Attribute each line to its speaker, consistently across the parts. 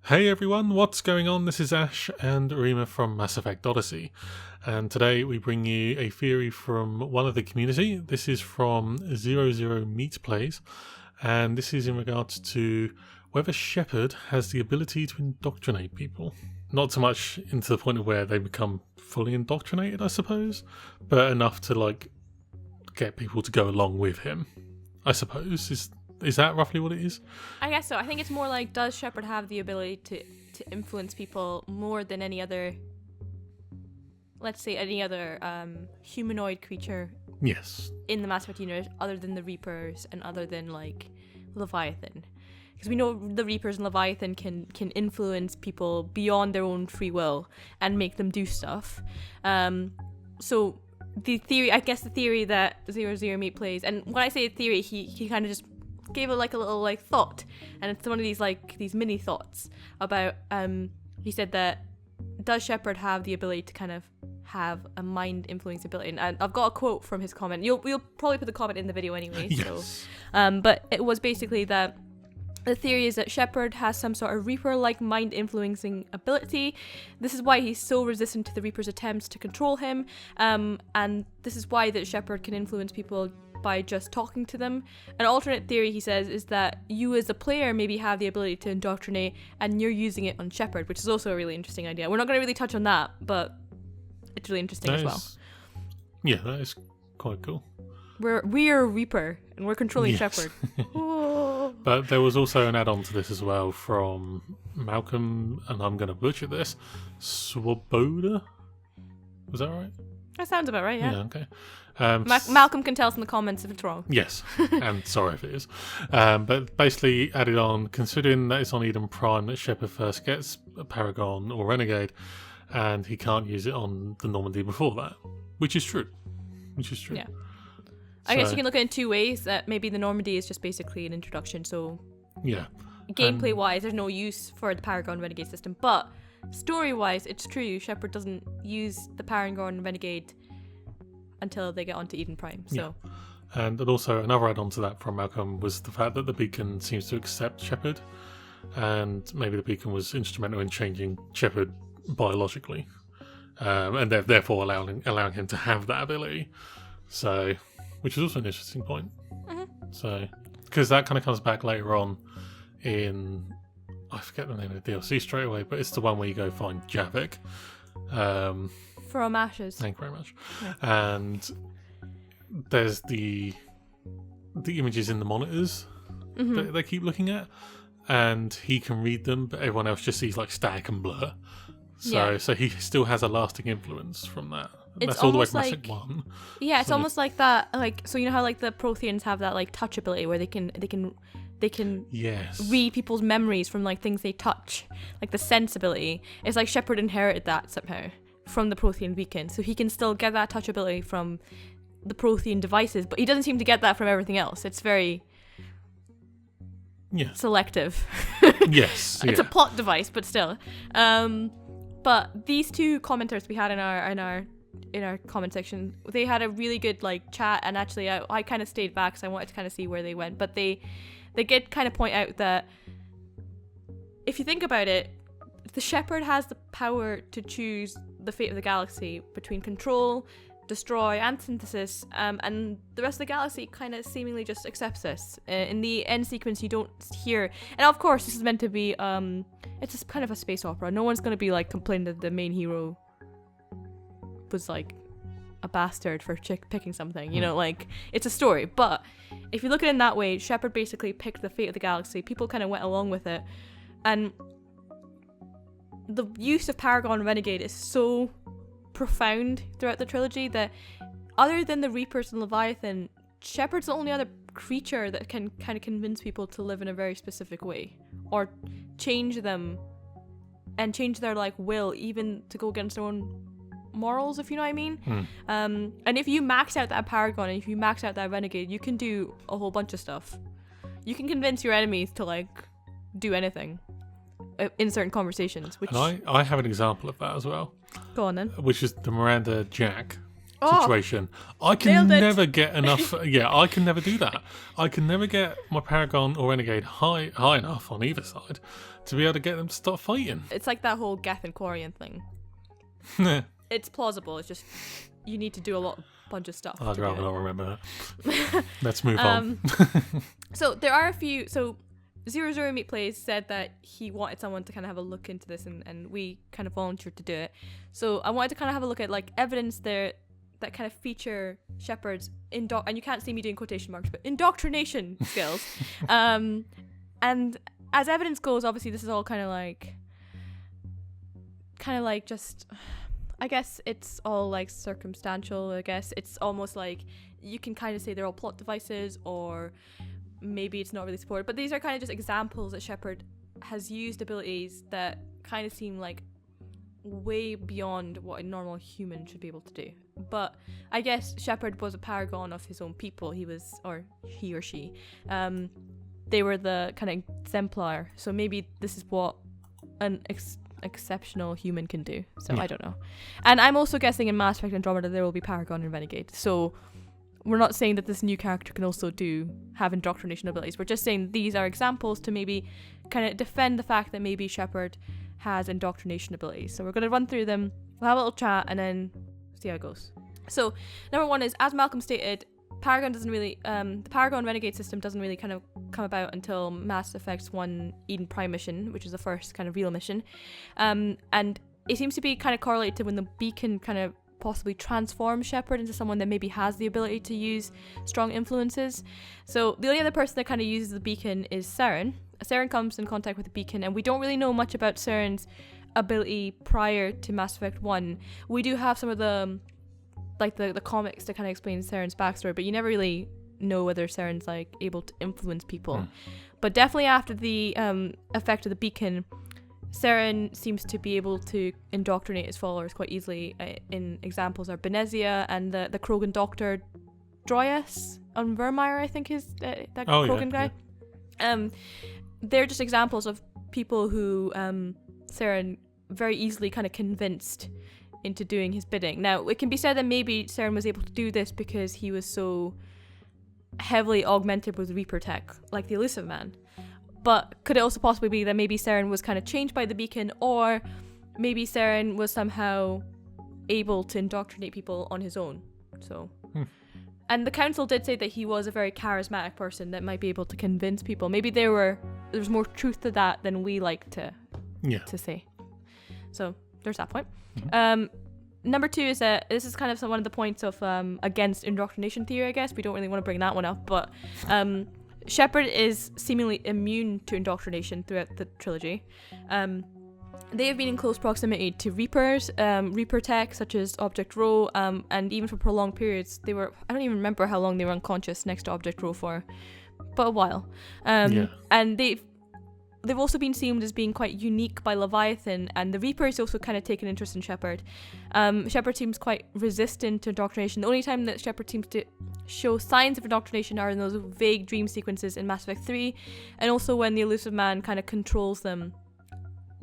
Speaker 1: Hey everyone, what's going on? This is Ash and Rima from Mass Effect Odyssey, and today we bring you a theory from one of the community. This is from 00 Meat Plays, and this is in regards to whether Shepard has the ability to indoctrinate people. Not so much into the point of where they become fully indoctrinated, I suppose, but enough to get people to go along with him, I suppose. Is that roughly what it is?
Speaker 2: I guess so. I think it's more like, does Shepard have the ability to influence people more than any other, let's say, any other humanoid creature?
Speaker 1: Yes.
Speaker 2: In the Mass Effect universe, other than the Reapers and other than, Leviathan. Because we know the Reapers and Leviathan can influence people beyond their own free will and make them do stuff. So the theory that 00 Meat plays, and when I say theory, he kind of just gave it a little thought, and it's one of these mini thoughts about he said that, does Shepard have the ability to kind of have a mind influence ability? And I've got a quote from his comment. We'll probably put the comment in the video anyway.
Speaker 1: Yes.
Speaker 2: So but it was basically that the theory is that Shepard has some sort of Reaper-like mind-influencing ability. This is why he's so resistant to the Reaper's attempts to control him, and this is why that Shepard can influence people by just talking to them. An alternate theory, he says, is that you as a player maybe have the ability to indoctrinate, and you're using it on Shepard, which is also a really interesting idea. We're not going to really touch on that, but it's really interesting as well.
Speaker 1: Yeah, that is quite cool.
Speaker 2: We're Reaper, and we're controlling
Speaker 1: Yes.
Speaker 2: Shepard.
Speaker 1: But there was also an add-on to this as well from Malcolm, and I'm going to butcher this, Swoboda? Was that right?
Speaker 2: That sounds about right, yeah.
Speaker 1: Okay.
Speaker 2: Malcolm can tell us in the comments if it's wrong.
Speaker 1: Yes, and sorry if it is. But basically added on, considering that it's on Eden Prime that Shepard first gets a Paragon or Renegade, and he can't use it on the Normandy before that, which is true.
Speaker 2: Yeah. I guess you can look at it in two ways. That maybe the Normandy is just basically an introduction, so
Speaker 1: yeah,
Speaker 2: gameplay-wise, there's no use for the Paragon Renegade system. But story-wise, it's true. Shepard doesn't use the Paragon Renegade until they get onto Eden Prime. So,
Speaker 1: yeah. And also another add-on to that from Malcolm was the fact that the beacon seems to accept Shepard, and maybe the beacon was instrumental in changing Shepard biologically, and therefore allowing him to have that ability. So, which is also an interesting point.
Speaker 2: Mm-hmm.
Speaker 1: So, because that kind of comes back later on in, I forget the name of the DLC straight away, but it's the one where you go find Javik.
Speaker 2: From Ashes.
Speaker 1: Thank you very much.
Speaker 2: Yeah.
Speaker 1: And there's the images in the monitors that they keep looking at, and he can read them, but everyone else just sees static and blur. So he still has a lasting influence from that.
Speaker 2: It's
Speaker 1: that's all the way
Speaker 2: almost
Speaker 1: from Mass Effect 1.
Speaker 2: Yeah, it's almost like that. So you know how the Protheans have that touch ability where they can
Speaker 1: Yes.
Speaker 2: read people's memories from things they touch, the sense ability. It's like Shepard inherited that somehow from the Prothean beacon, so he can still get that touch ability from the Prothean devices, but he doesn't seem to get that from everything else. It's very selective.
Speaker 1: Yes.
Speaker 2: It's a plot device, but still. But these two commenters we had in our comment section, they had a really good chat, and actually I kind of stayed back because I wanted to kind of see where they went, but they did kind of point out that if you think about it, the Shepard has the power to choose the fate of the galaxy between control, destroy, and synthesis, and the rest of the galaxy kind of seemingly just accepts this. In the end sequence, you don't hear, and of course this is meant to be it's just kind of a space opera. No one's going to be complaining that the main hero was a bastard for picking something, it's a story. But if you look at it in that way, Shepard basically picked the fate of the galaxy. People kind of went along with it, and the use of Paragon Renegade is so profound throughout the trilogy that other than the Reapers and Leviathan, Shepard's the only other creature that can kind of convince people to live in a very specific way, or change them and change their will, even to go against their own morals, if you know what I mean. And if you max out that Paragon and if you max out that Renegade, you can do a whole bunch of stuff. You can convince your enemies to do anything in certain conversations, which
Speaker 1: and I have an example of that as well.
Speaker 2: Go on then.
Speaker 1: Which is the Miranda Jack situation. I can never get enough. Yeah, I can never do that. I can never get my Paragon or Renegade high enough on either side to be able to get them to start fighting.
Speaker 2: It's like that whole Geth and Quarian thing. It's plausible. It's just you need to do bunch of stuff.
Speaker 1: I'd rather not remember that. Let's move on.
Speaker 2: So there are a few. So 00 Meat Plays said that he wanted someone to kind of have a look into this, and we kind of volunteered to do it. So I wanted to kind of have a look at like evidence there that kind of feature Shepard's and you can't see me doing quotation marks, but indoctrination skills. And as evidence goes, obviously this is all kind of like just, I guess it's all like circumstantial. I guess it's almost like you can kind of say they're all plot devices, or maybe it's not really supported. But these are kind of just examples that Shepard has used abilities that kind of seem like way beyond what a normal human should be able to do. But I guess Shepard was a paragon of his own people. He or she. They were the kind of exemplar. So maybe this is what an exceptional human can do. So I don't know. And I'm also guessing in Mass Effect Andromeda there will be Paragon and Renegade. So we're not saying that this new character can also have indoctrination abilities. We're just saying these are examples to maybe kind of defend the fact that maybe Shepard has indoctrination abilities. So we're going to run through them. We'll have a little chat and then see how it goes. So number one is, as Malcolm stated, Paragon doesn't really, the Paragon Renegade system doesn't really kind of come about until Mass Effect's 1 Eden Prime mission, which is the first kind of real mission. And it seems to be kind of correlated to when the beacon kind of possibly transforms Shepard into someone that maybe has the ability to use strong influences. So the only other person that kind of uses the beacon is Saren. Saren comes in contact with the beacon, and we don't really know much about Saren's ability prior to Mass Effect 1. We do have some of the comics that kind of explain Saren's backstory, but you never really know whether Saren's like able to influence people. But definitely after the effect of the beacon, Saren seems to be able to indoctrinate his followers quite easily. In examples are Benezia and the Krogan doctor Droyus on Vermeer, I think is that Krogan guy. Yeah. They're just examples of people who Saren very easily kind of convinced into doing his bidding. Now, it can be said that maybe Saren was able to do this because he was so heavily augmented with Reaper tech, like the Elusive Man. But could it also possibly be that maybe Saren was kind of changed by the beacon, or maybe Saren was somehow able to indoctrinate people on his own? So, and the council did say that he was a very charismatic person that might be able to convince people. Maybe there's more truth to that than we like to say. So there's that point. Number two is that this is kind of one of the points of against indoctrination theory, I guess. We don't really want to bring that one up, but Shepard is seemingly immune to indoctrination throughout the trilogy. They have been in close proximity to Reapers, Reaper tech such as Object Rho, and even for prolonged periods. I don't even remember how long they were unconscious next to Object Rho for, but a while. And they've also been seen as being quite unique by Leviathan, and the Reapers also kind of take an interest in Shepard. Shepard seems quite resistant to indoctrination. The only time that Shepard seems to show signs of indoctrination are in those vague dream sequences in Mass Effect 3, and also when the Elusive Man kind of controls them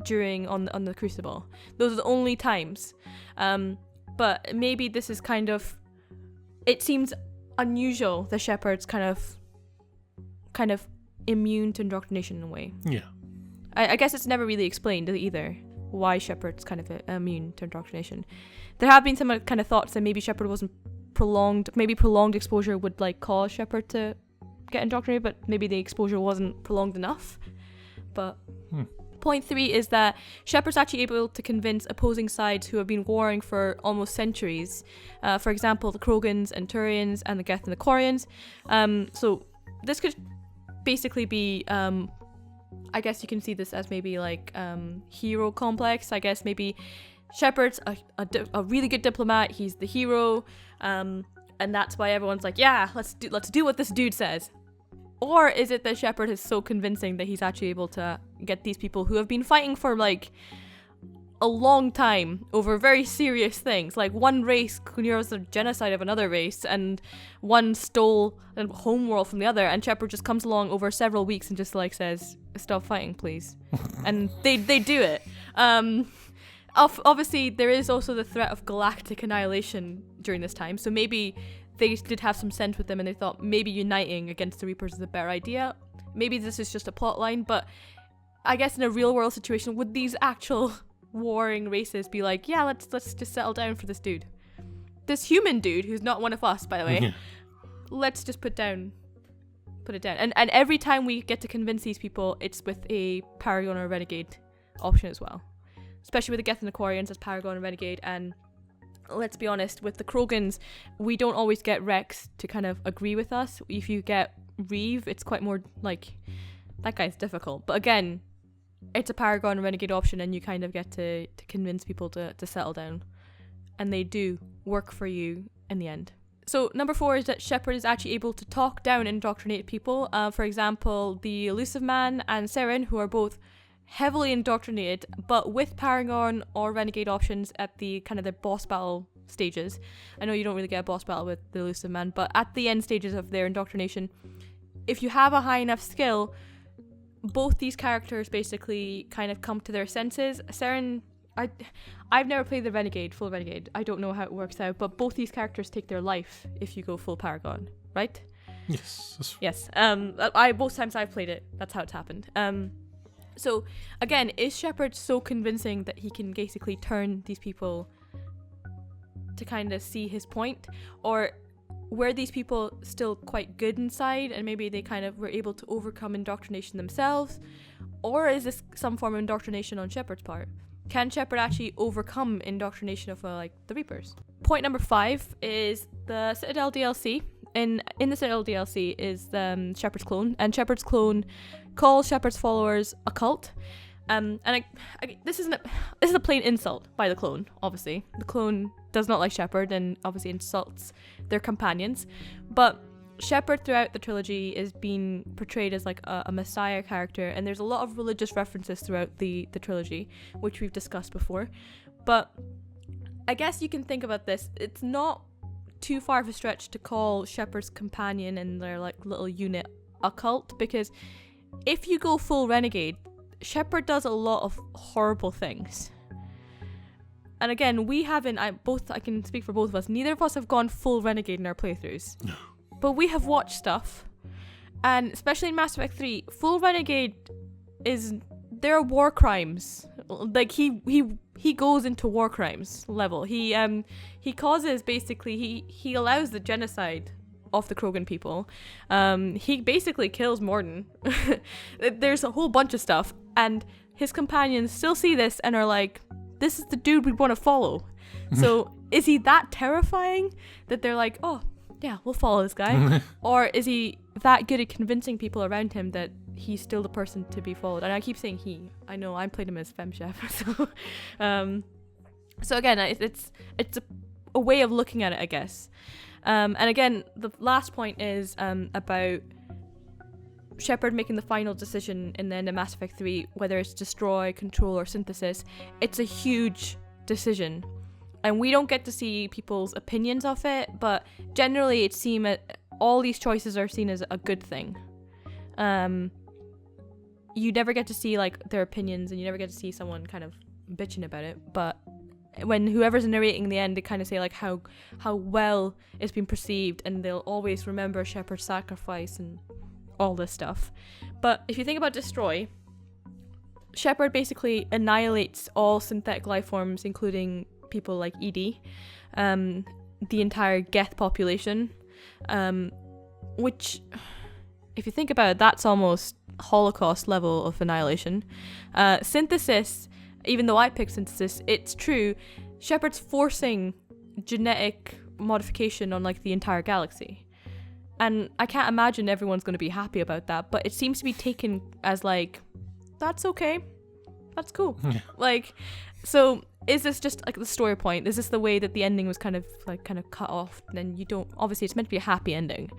Speaker 2: on the Crucible. Those are the only times. But maybe this is kind of, it seems unusual that Shepard's kind of immune to indoctrination in a way.
Speaker 1: Yeah.
Speaker 2: I guess it's never really explained either why Shepard's kind of immune to indoctrination. There have been some kind of thoughts that maybe Shepard wasn't prolonged exposure would like cause Shepard to get indoctrinated, but maybe the exposure wasn't prolonged enough. But point 3 is that Shepard's actually able to convince opposing sides who have been warring for almost centuries. For example, the Krogans and Turians and the Geth and the Quarians. So this could basically be, I guess you can see this as maybe like hero complex. I guess maybe Shepard's a really good diplomat. He's the hero, and that's why everyone's like, yeah, let's do what this dude says. Or is it that Shepard is so convincing that he's actually able to get these people who have been fighting for like a long time over very serious things, like one race clears the genocide of another race, and one stole a homeworld from the other, and Shepard just comes along over several weeks and just like says, stop fighting please. And they do it. obviously there is also the threat of galactic annihilation during this time, so maybe they did have some sense with them and they thought maybe uniting against the Reapers is a better idea. Maybe this is just a plot line, but I guess in a real world situation, would these actual warring races be like, yeah, let's just settle down for this dude, this human dude who's not one of us, by the way. Let's just put it down. And every time we get to convince these people, it's with a Paragon or Renegade option as well, especially with the Geth and Aquarians as Paragon and Renegade. And let's be honest, with the Krogans, we don't always get Rex to kind of agree with us. If you get Reeve, it's quite more like, that guy's difficult. But again, it's a Paragon and Renegade option, and you kind of get to convince people to settle down. And they do work for you in the end. So number 4 is that Shepard is actually able to talk down and indoctrinate people. For example, the Elusive Man and Saren, who are both heavily indoctrinated, but with Paragon or Renegade options at the kind of the boss battle stages. I know you don't really get a boss battle with the Elusive Man, but at the end stages of their indoctrination, if you have a high enough skill, both these characters basically kind of come to their senses. Saren, I've never played the full Renegade. I don't know how it works out, but both these characters take their life if you go full Paragon, right?
Speaker 1: Yes.
Speaker 2: Yes. Both times I've played it, that's how it's happened. So again, is Shepard so convincing that he can basically turn these people to kind of see his point, or were these people still quite good inside and maybe they kind of were able to overcome indoctrination themselves, or is this some form of indoctrination on Shepard's part? Can Shepard actually overcome indoctrination of the Reapers? Point number 5 is the Citadel DLC. In the Citadel DLC is Shepard's clone, and Shepard's clone calls Shepard's followers a cult. This is a plain insult by the clone. Obviously, the clone does not like Shepard and obviously insults their companions. But Shepard throughout the trilogy is being portrayed as like a messiah character, and there's a lot of religious references throughout the trilogy, which we've discussed before. But I guess you can think about this. It's not too far of a stretch to call Shepard's companion and their like little unit a cult, because if you go full Renegade, Shepard does a lot of horrible things. And again, we haven't, I can speak for both of us, neither of us have gone full Renegade in our playthroughs. But we have watched stuff, and especially in Mass Effect 3, full Renegade there are war crimes. Like he goes into war crimes level. He causes, basically, he allows the genocide of the Krogan people. He basically kills Morden. There's a whole bunch of stuff, and his companions still see this and are like, this is the dude we want to follow. So is he that terrifying that they're like, oh yeah, we'll follow this guy? Or is he that good at convincing people around him that he's still the person to be followed? And I keep saying he. I know I played him as FemChef. So again, it's a way of looking at it, I guess. And again, the last point is about Shepard making the final decision in the end of Mass Effect 3, whether it's destroy, control, or synthesis. It's a huge decision. And we don't get to see people's opinions of it, but generally it seems all these choices are seen as a good thing. You never get to see like their opinions, and you never get to see someone kind of bitching about it. But when whoever's narrating the end, they kind of say like how well it's been perceived, and they'll always remember Shepard's sacrifice and all this stuff. But if you think about destroy, Shepard basically annihilates all synthetic life forms, including people like ED, the entire Geth population, which, if you think about it, that's almost Holocaust level of annihilation. Synthesis, even though I picked synthesis, it's true, Shepard's forcing genetic modification on like the entire galaxy, and I can't imagine everyone's going to be happy about that, but it seems to be taken as like, that's okay, that's cool. Like, so is this just like the story point? Is this the way that the ending was kind of cut off? Then you don't, obviously it's meant to be a happy ending,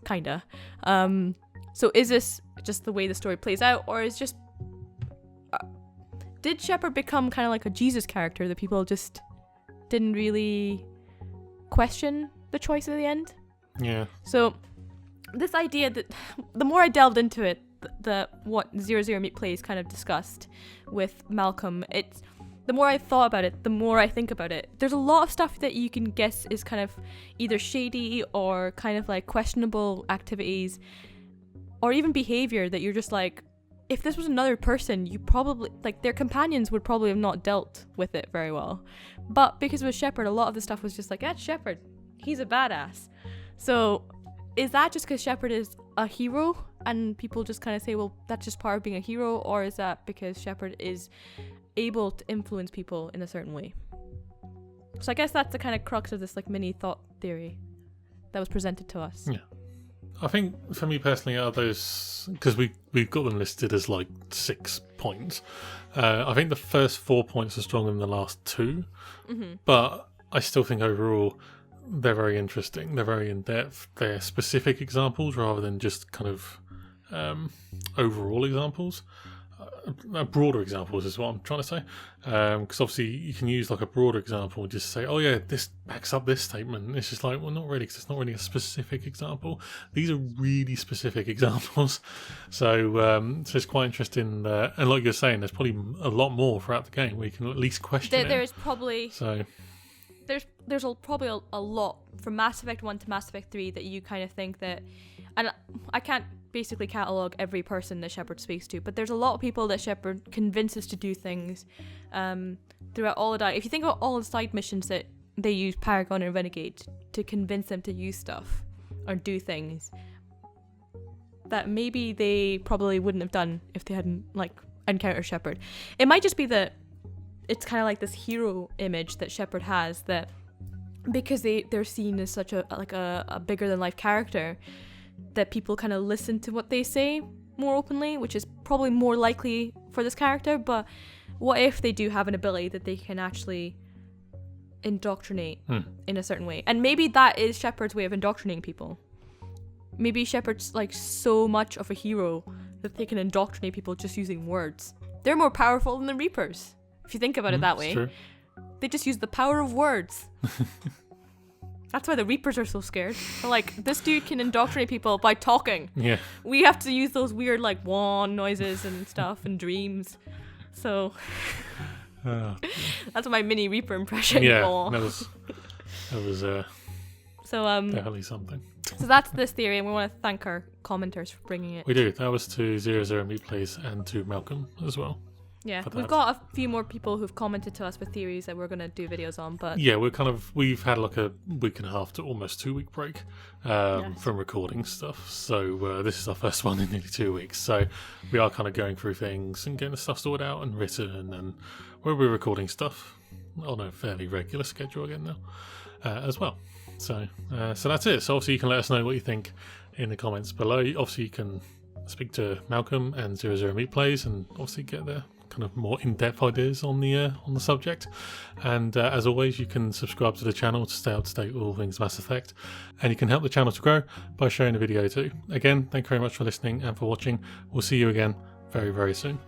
Speaker 2: kinda. So is this just the way the story plays out, or is just did Shepard become kind of like a Jesus character that people just didn't really question the choice at the end?
Speaker 1: Yeah.
Speaker 2: So this idea that the more I delved into it, what 00 Meat Plays kind of discussed with Malcolm, the more I thought about it, the more I think about it. There's a lot of stuff that you can guess is kind of either shady or kind of like questionable activities or even behavior that you're just like, if this was another person, you probably, like, their companions would probably have not dealt with it very well. But because it was Shepard, a lot of the stuff was just like, that's Shepard. He's a badass. So is that just because Shepard is a hero and people just kind of say, well, that's just part of being a hero? Or is that because Shepard is able to influence people in a certain way? So I guess that's the kind of crux of this like mini thought theory that was presented to us.
Speaker 1: Yeah. I think for me personally, are those, because we've got them listed as like 6 points. I think the first 4 points are stronger than the last 2, but I still think overall they're very interesting. They're very in depth. They're specific examples rather than just kind of overall examples. Broader examples is what I'm trying to say, because obviously you can use like a broader example and just say, oh yeah, this backs up this statement. It's just like, well, not really, because it's not really a specific example. These are really specific examples, so it's quite interesting, and like you're saying, there's probably a lot more throughout the game where you can at least question it.
Speaker 2: There's probably
Speaker 1: so
Speaker 2: there's probably a lot from Mass Effect 1 to Mass Effect 3 that you kind of think that, and I can't basically catalogue every person that Shepard speaks to, but there's a lot of people that Shepard convinces to do things throughout all of that. If you think about all the side missions that they use Paragon and Renegade to convince them to use stuff or do things that maybe they probably wouldn't have done if they hadn't like encountered Shepard. It might just be that it's kind of like this hero image that Shepard has, that because they're seen as such a bigger than life character, that people kind of listen to what they say more openly, which is probably more likely for this character. But what if they do have an ability that they can actually indoctrinate in a certain way? And maybe that is Shepard's way of indoctrinating people. Maybe Shepard's like so much of a hero that they can indoctrinate people just using words. They're more powerful than the Reapers, if you think about it that way.
Speaker 1: True.
Speaker 2: They just use the power of words. That's why the Reapers are so scared. They're like, this dude can indoctrinate people by talking. Yeah. We have to use those weird like wah noises and stuff and dreams. So that's my mini Reaper impression.
Speaker 1: Yeah, that was definitely something.
Speaker 2: So that's this theory, and we want to thank our commenters for bringing it.
Speaker 1: We do. That was to 00 Meat Plays and to Malcolm as well.
Speaker 2: Yeah, we've got a few more people who've commented to us with theories that we're going to do videos on, but
Speaker 1: yeah, we've had like a week and a half to almost 2 week break from recording stuff. So this is our first one in nearly 2 weeks. So we are kind of going through things and getting the stuff sorted out and written, and we're recording stuff on a fairly regular schedule again now as well. So that's it. So obviously you can let us know what you think in the comments below. Obviously you can speak to Malcolm and 00 Meat Plays and obviously get their kind of more in-depth ideas on the subject. And as always, you can subscribe to the channel to stay up to date with all things Mass Effect, and you can help the channel to grow by sharing the video too. Again, thank you very much for listening and for watching. We'll see you again very, very soon.